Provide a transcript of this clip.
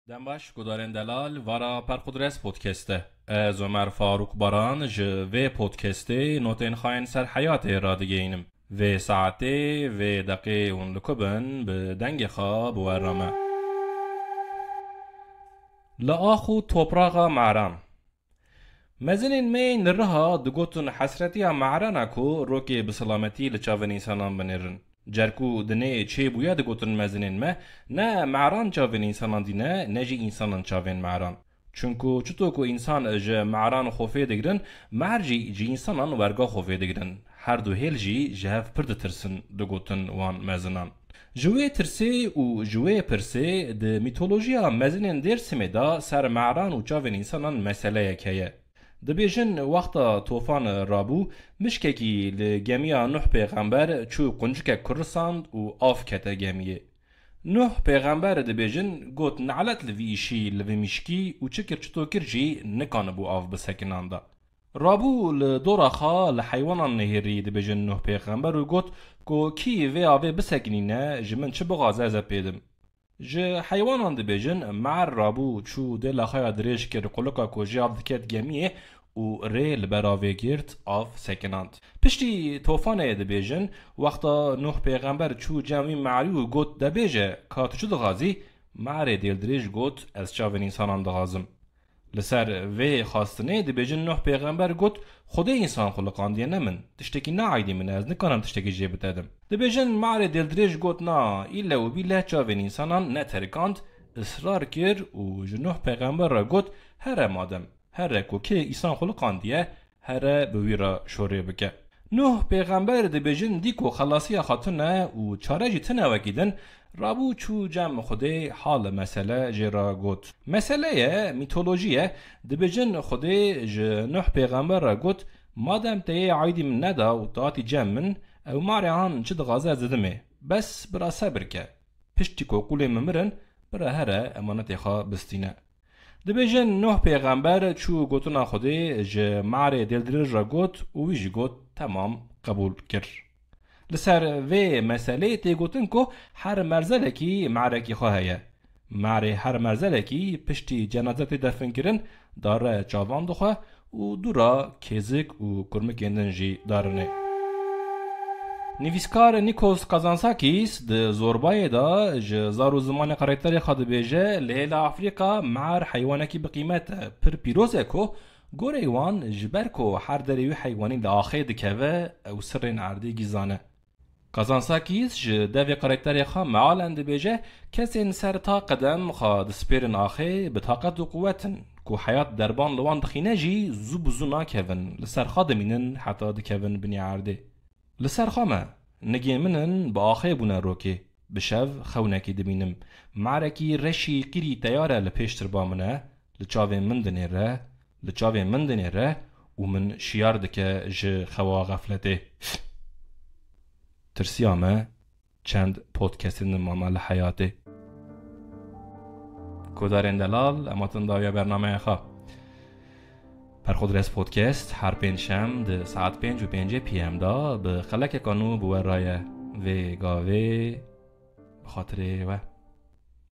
دنباش گدارن دلال وارا پرخودرس پودکسته از عمر فاروق باران و پودکسته نوتین خاین سر حیات را دیگینم و ساعته و دقیقه اون لکبن به دنگ خواب و رمه لآخو توپراغا معران مزنین مین نرها دگوتن حسرتی معران کو روکی بسلامتی لچاون انسانان بنرن جرکو دنه چه بویا دگوتن مزنین ما نه معران چاون انسانان دینه نجی انسانان چاون معران چونکو چطور کو انسان اج معران خوفه دگرن مرجی جی انسانان ورگا خوفه دگرن هر دو هیل جی جهف پرد ترسن دگوتن وان مزنان جوه ترسي و جوه پرسي د ميتولوجيا مزنين درسمه دا سر معران و چاون انسانان مسئله یکیه. دبیجن وقتا توفان رابو مشککی لگمیا نوح پیغمبر چو قنجک کرساند و آف کتا گمیه. نوح پیغمبر دبیجن گوت نعلت لویشی لوی مشکی و چکر چطو کرجی نکان بو آف بسکناندا. رابو لدورا خا لحيوانان نهيري دبيجن نوح پیغمبر و گوت کو کی و آوه بسکنینه جمن چه بغازه پیدم. ج حيوانان دبيجن مع رابو چو دل خایا دريش کر قلقا کو جاب دکت گمیه و ریل براوه گیرت آف سکناند. پشتی توفانه دبيجن وقتا نوح پیغمبر چو جمعی معریو گوت دبيجه کاتو چو دغازی معری دیل دریش گوت از چاون انسانان دغازم. لسر و خواستنه دبیجن نوح پیغمبر گوت خود انسان خلقاندیه نمن تشتکی نعیدی من از نکنم تشتکی جیبت ادم دبیجن معر دلدریج گوت نا ایلا و بیله چاوین انسانان نترکاند اصرار کر و جنوح پیغمبر را گوت هر مادم هر کو که انسان خلقاندیه هر بوی را شوری بکه نوح پیغمبر دبیجن دیکو خلاصی خاطنه و چاره جتنه وکیدن رابو چو جمع خوده حال مسئله جرا گوت مسئله میتولوژیه دبیجن خوده نوح پیغمبر را گوت مادم تیه عایدی من ندا و تاعتی جمع من او ماریان چه دغازه زدمه بس برا صبر که پشتی که قوله ممرن برا هره امانت خواه بستینه دبیجن نوح پیغمبر چو گوتنا خوده معر دلدر را گوت و ویجی گوت تمام قبول کر لسر و مسئله تیگوتن که هر مرزله کی معرکی خواهیه معره هر مرزله کی پشتی جنازت دفن کرن داره چاوان دخواه و دورا کزک و کرمکندن جی دارنه نویسکار نیکوس کازانساکیس ده زوربای دا زارو زمان قرارتر خود بیجه لحیل افریقا معر حیوانکی بقیمت پر پیروزه که گوره وان جبر که هر دریوی حیوانی لاخه دکوه او سرین عردی گیزانه کازانساکیس جه دوی قرارتر خواه معالند بیجه کسی سر تا قدم خواه دسپیرن آخه بطاقت و قوتن که حیات دربان لوان دخینه جی زوب زونا کون لسر خواه دمینن حتی دکون بنی عرده لسر خواه نگی منن با آخه بونه روکه بشو خونکی دمینم معرکی رشی قیری تیاره لپیشتر با منه لچاوه من دنیره و من شیار دکه جه خوا غفلته ترسیامه چند پودکستین مامال حیاته کدارن دلال اماتن داویا برنامه خواه پرخودرس پودکست هر پنجشنبه ده ساعت 5:05 PM دا به خلک کانو بورایه و گاوه بخاطر و